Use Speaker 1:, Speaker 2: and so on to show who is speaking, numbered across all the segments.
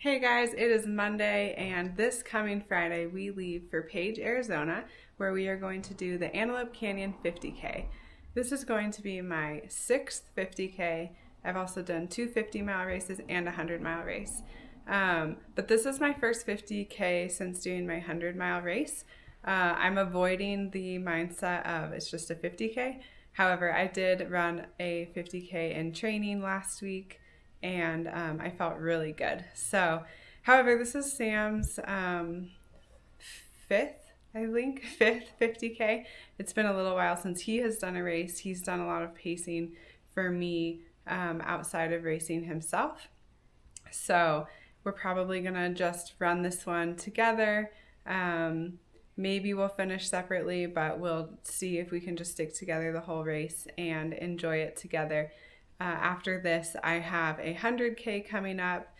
Speaker 1: Hey guys, it is Monday, and this coming Friday we leave for Page, Arizona, where we are going to do the Antelope Canyon 50K. This is going to be my 6th 50K. I've also done two 50-mile races and a 100-mile race. But this is my first 50K since doing my 100-mile race. I'm avoiding the mindset of it's just a 50K. However, I did run a 50K in training last week, and I felt really good. So, however, this is Sam's fifth 50K. It's been a little while since he has done a race. He's done a lot of pacing for me outside of racing himself. So we're probably gonna just run this one together. Maybe we'll finish separately, but we'll see if we can just stick together the whole race and enjoy it together. After this, I have a 100K coming up,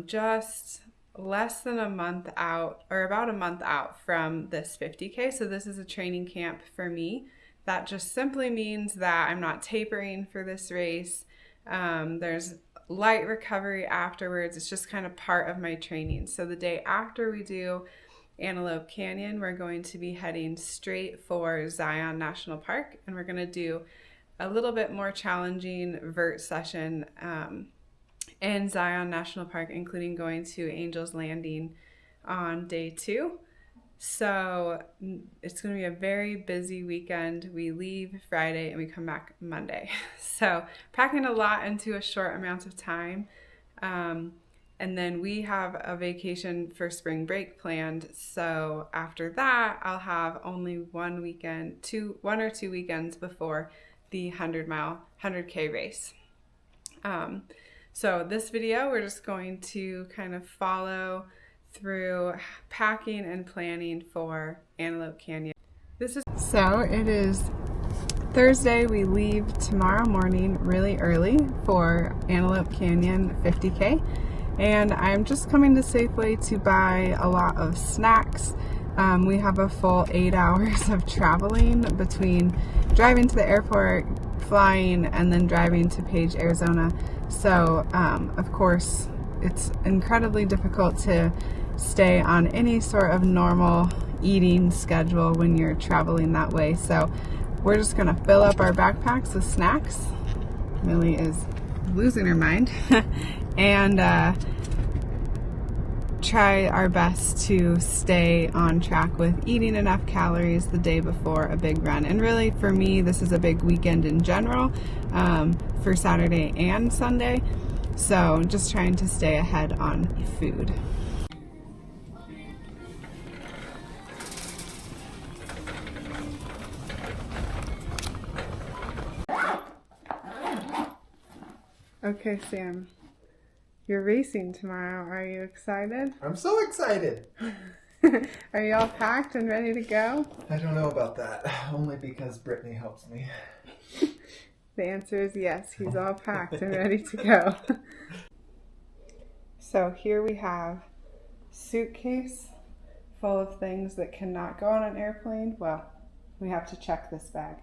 Speaker 1: just less than a month out, or about a month out from this 50K. So this is a training camp for me. That just simply means that I'm not tapering for this race. There's light recovery afterwards. It's just kind of part of my training. So the day after we do Antelope Canyon, we're going to be heading straight for Zion National Park, and we're going to do a little bit more challenging vert session in Zion National Park, including going to Angel's Landing on day 2. So it's going to be a very busy weekend. We leave Friday and we come back Monday. So packing a lot into a short amount of time. And then we have a vacation for spring break planned. So after that, I'll have only one or two weekends before the 100K race. So this video, we're just going to kind of follow through packing and planning for Antelope Canyon. So it is Thursday. We leave tomorrow morning really early for Antelope Canyon 50K. And I'm just coming to Safeway to buy a lot of snacks. We have a full 8 hours of traveling between driving to the airport, flying, and then driving to Page, Arizona. So, of course, it's incredibly difficult to stay on any sort of normal eating schedule when you're traveling that way. So we're just gonna fill up our backpacks with snacks. Millie is losing her mind. And try our best to stay on track with eating enough calories the day before a big run. And really, for me, this is a big weekend in general, for Saturday and Sunday. So just trying to stay ahead on food. Okay, Sam. You're racing tomorrow. Are you excited?
Speaker 2: I'm so excited.
Speaker 1: Are you all packed and ready to go?
Speaker 2: I don't know about that. Only because Brittany helps me.
Speaker 1: The answer is yes. He's all packed and ready to go. So here we have suitcase full of things that cannot go on an airplane. Well, we have to check this bag.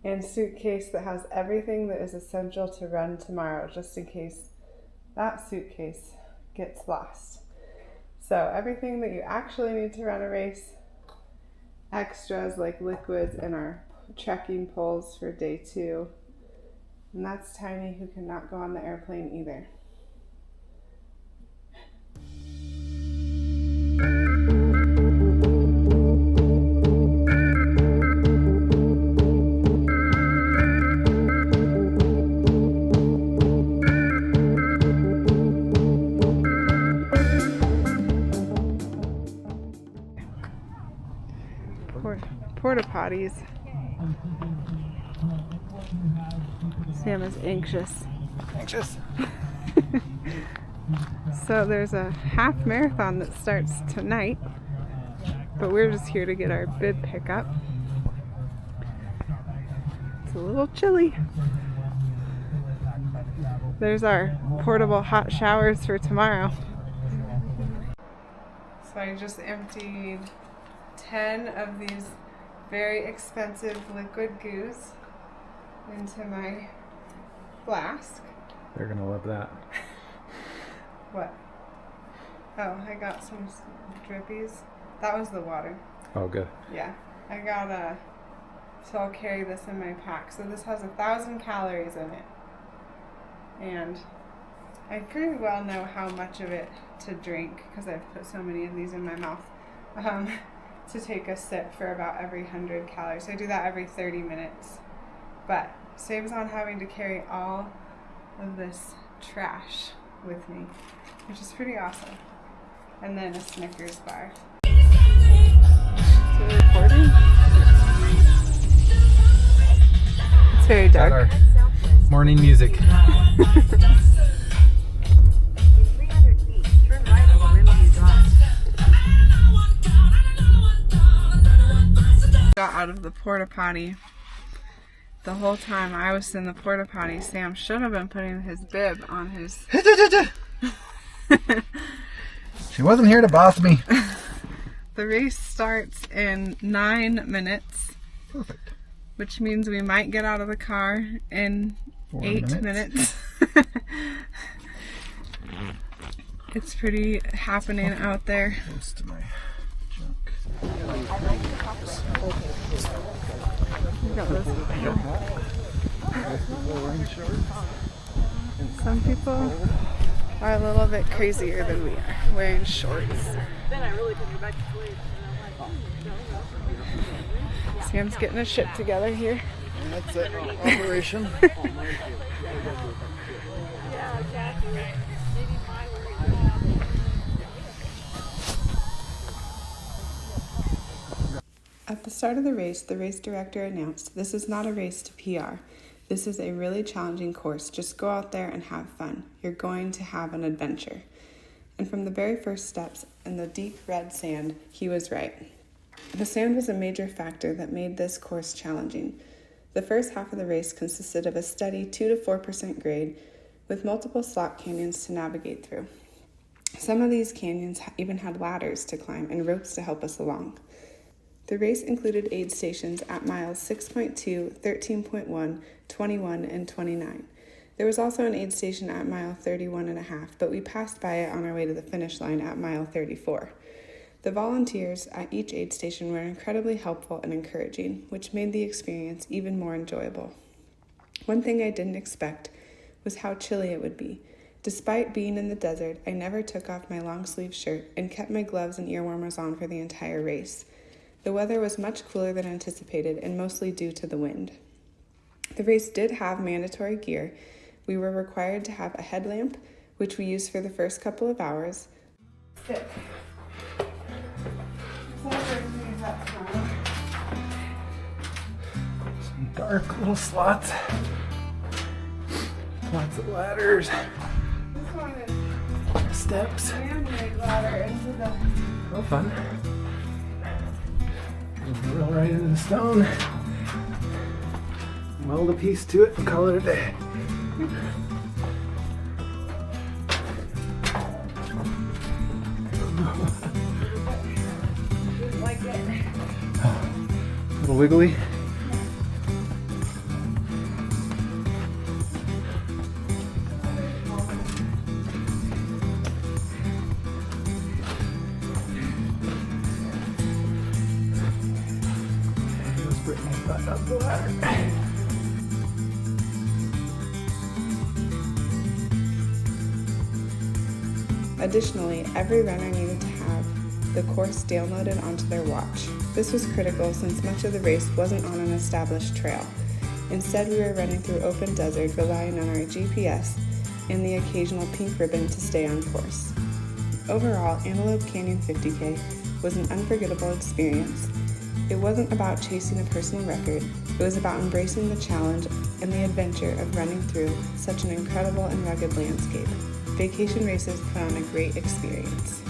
Speaker 1: And suitcase that has everything that is essential to run tomorrow, just in case that suitcase gets lost. So everything that you actually need to run a race, extras like liquids and our trekking poles for day 2. And that's Tiny, who cannot go on the airplane either. Porta potties. Sam is anxious. So there's a half marathon that starts tonight, but we're just here to get our bib pickup. It's a little chilly. There's our portable hot showers for tomorrow. So I just emptied 10 of these very expensive liquid goos into my flask.
Speaker 2: They're gonna love that.
Speaker 1: What? Oh, I got some drippies. That was the water.
Speaker 3: Oh, good.
Speaker 1: Yeah. I got so I'll carry this in my pack. So this has 1,000 calories in it. And I pretty well know how much of it to drink because I've put so many of these in my mouth. To take a sip for about every 100 calories. So I do that every 30 minutes. But saves on having to carry all of this trash with me, which is pretty awesome. And then a Snickers bar. Is it recording? It's very dark.
Speaker 3: Our morning music.
Speaker 1: Got out of the porta potty. The whole time I was in the porta potty, Sam should have been putting his bib on his.
Speaker 3: She wasn't here to boss me.
Speaker 1: The race starts in 9 minutes.
Speaker 3: Perfect.
Speaker 1: Which means we might get out of the car in 8 minutes. It's pretty happening out there.
Speaker 3: Close to my junk.
Speaker 1: Some people are a little bit crazier than we are, wearing shorts. Sam's getting a ship together here.
Speaker 3: That's it. Operation.
Speaker 1: At the start of the race director announced, "This is not a race to PR. This is a really challenging course. Just go out there and have fun. You're going to have an adventure." And from the very first steps in the deep red sand, he was right. The sand was a major factor that made this course challenging. The first half of the race consisted of a steady 2 to 4% grade with multiple slot canyons to navigate through. Some of these canyons even had ladders to climb and ropes to help us along. The race included aid stations at miles 6.2, 13.1, 21, and 29. There was also an aid station at mile 31.5, but we passed by it on our way to the finish line at mile 34. The volunteers at each aid station were incredibly helpful and encouraging, which made the experience even more enjoyable. One thing I didn't expect was how chilly it would be. Despite being in the desert, I never took off my long-sleeve shirt and kept my gloves and ear warmers on for the entire race. The weather was much cooler than anticipated and mostly due to the wind. The race did have mandatory gear. We were required to have a headlamp, which we used for the first couple of hours. Sit.
Speaker 3: Some dark little slots. Lots of ladders.
Speaker 1: This one is
Speaker 3: Steps.
Speaker 1: man-made ladder into the...
Speaker 3: Oh, fun. Drill right into the stone. Weld a piece to it and call it a day.
Speaker 1: like it.
Speaker 3: A little wiggly. Up the ladder.
Speaker 1: Additionally, every runner needed to have the course downloaded onto their watch. This was critical since much of the race wasn't on an established trail. Instead, we were running through open desert, relying on our GPS and the occasional pink ribbon to stay on course. Overall, Antelope Canyon 50K was an unforgettable experience. It wasn't about chasing a personal record, it was about embracing the challenge and the adventure of running through such an incredible and rugged landscape. Vacation races put on a great experience.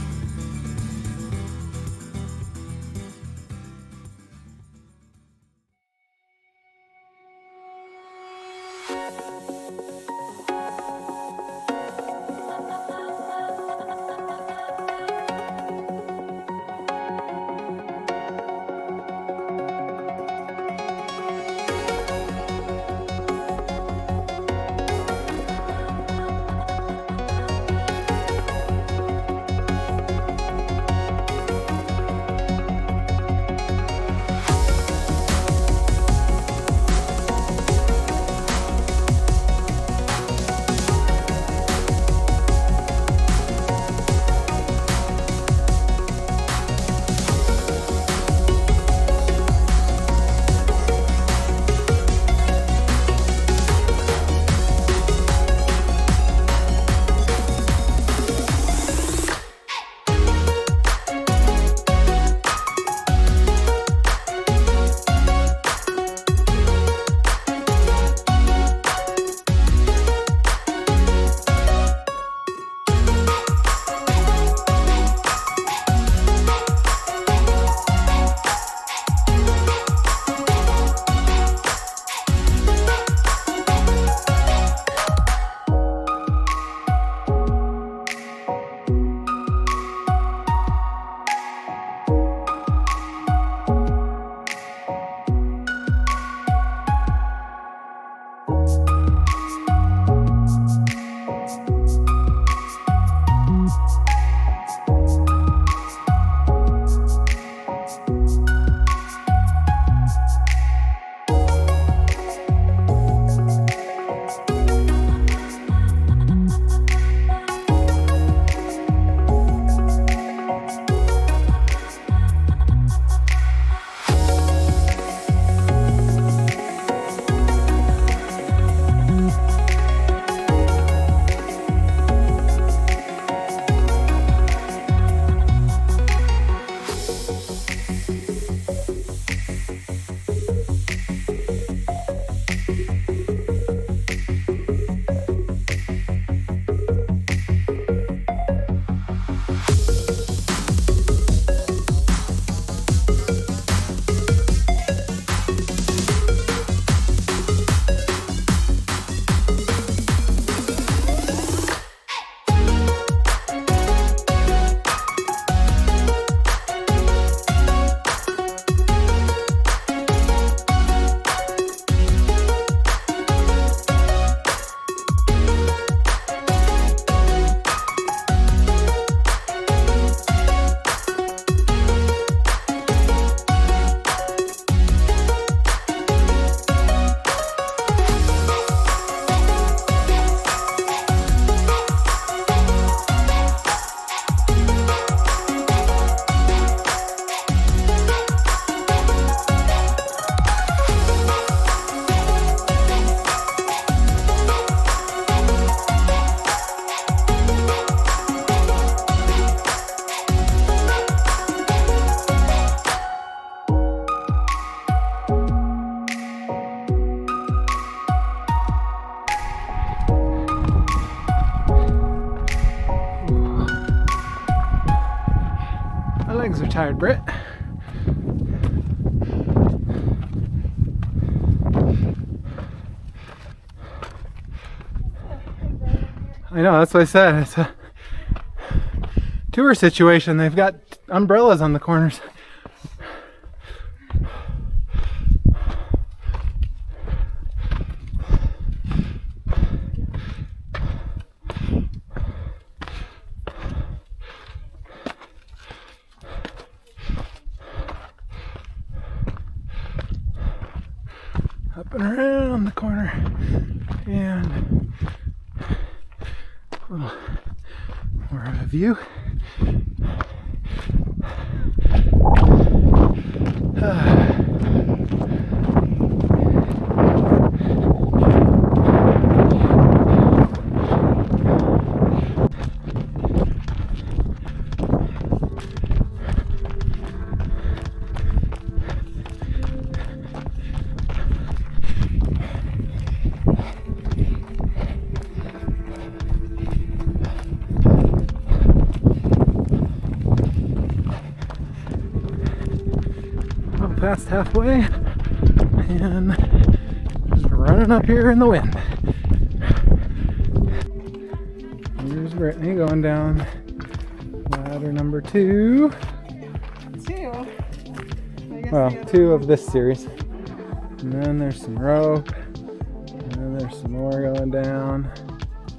Speaker 3: legs are tired, Britt. I know, that's what I said. It's a tour situation. They've got umbrellas on the corners. Up and around the corner, and a little more of a view. Past halfway and just running up here in the wind. Here's Brittany going down ladder number 2. Well, 2 of this series. And then there's some rope. And then there's some more going down.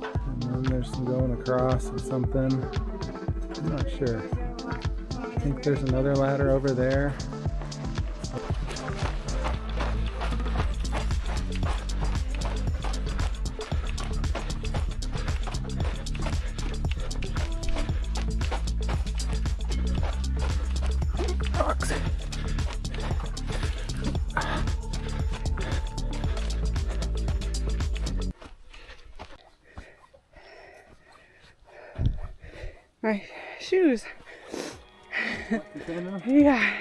Speaker 3: And then there's some going across or something. I'm not sure. I think there's another ladder over there.
Speaker 1: My shoes. Yeah.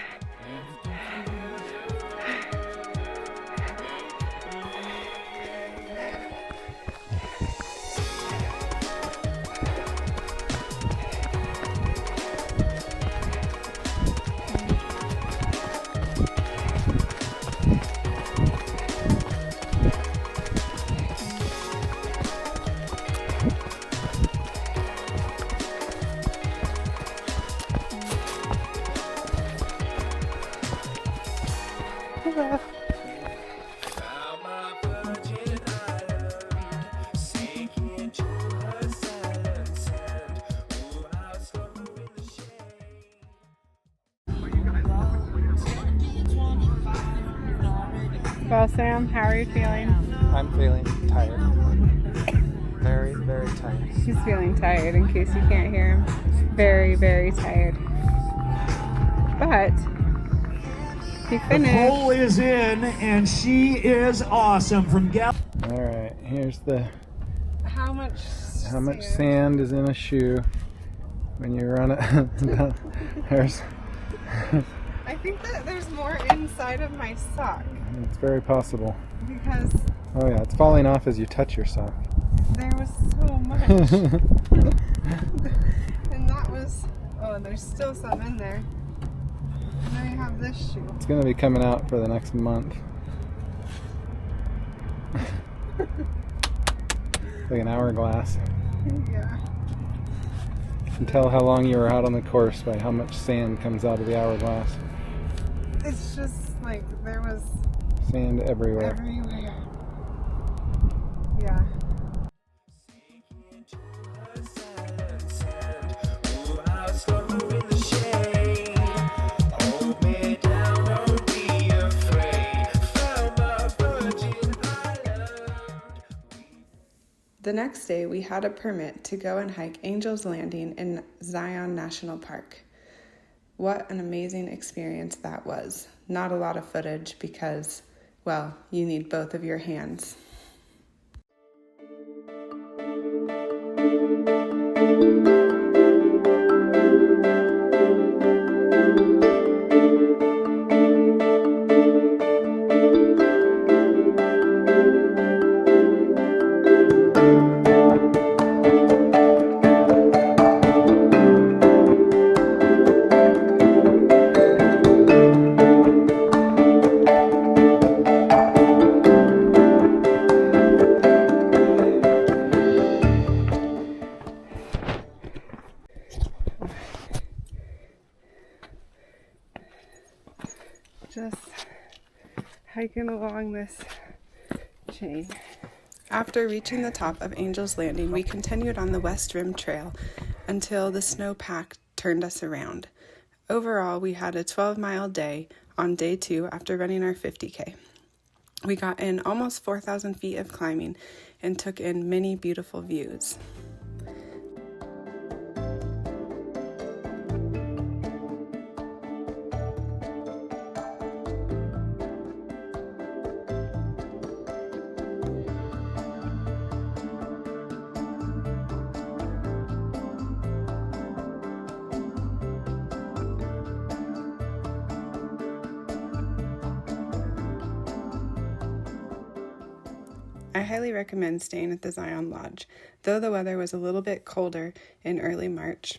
Speaker 1: Well, Sam, how are you feeling?
Speaker 3: I'm feeling tired. Very, very tired.
Speaker 1: He's feeling tired, in case you can't hear him. Very, very tired. But he finished.
Speaker 4: The pole is in, and she is awesome from Gal.
Speaker 3: All right, here's the
Speaker 1: How much
Speaker 3: sand is in a shoe when you run it. There's.
Speaker 1: I think that there's more inside of my sock
Speaker 3: It's very possible.
Speaker 1: because
Speaker 3: Oh yeah, it's falling off as you touch your sock.
Speaker 1: there was so much. And that was, oh, there's still some in there. And then we have this shoe.
Speaker 3: It's gonna be coming out for the next month. Like an hourglass.
Speaker 1: Yeah.
Speaker 3: You can tell how long you were out on the course by how much sand comes out of the hourglass.
Speaker 1: It's just like there was
Speaker 3: Sand everywhere.
Speaker 1: everywhere. Yeah. The next day, we had a permit to go and hike Angel's Landing in Zion National Park. What an amazing experience that was. Not a lot of footage because, well, you need both of your hands. just hiking along this chain. After reaching the top of Angel's Landing, we continued on the West Rim Trail until the snowpack turned us around. Overall, we had a 12-mile day on day 2 after running our 50K. We got in almost 4,000 feet of climbing and took in many beautiful views. I highly recommend staying at the Zion Lodge. Though the weather was a little bit colder in early March,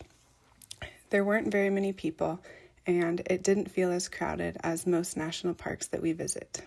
Speaker 1: there weren't very many people, and it didn't feel as crowded as most national parks that we visit.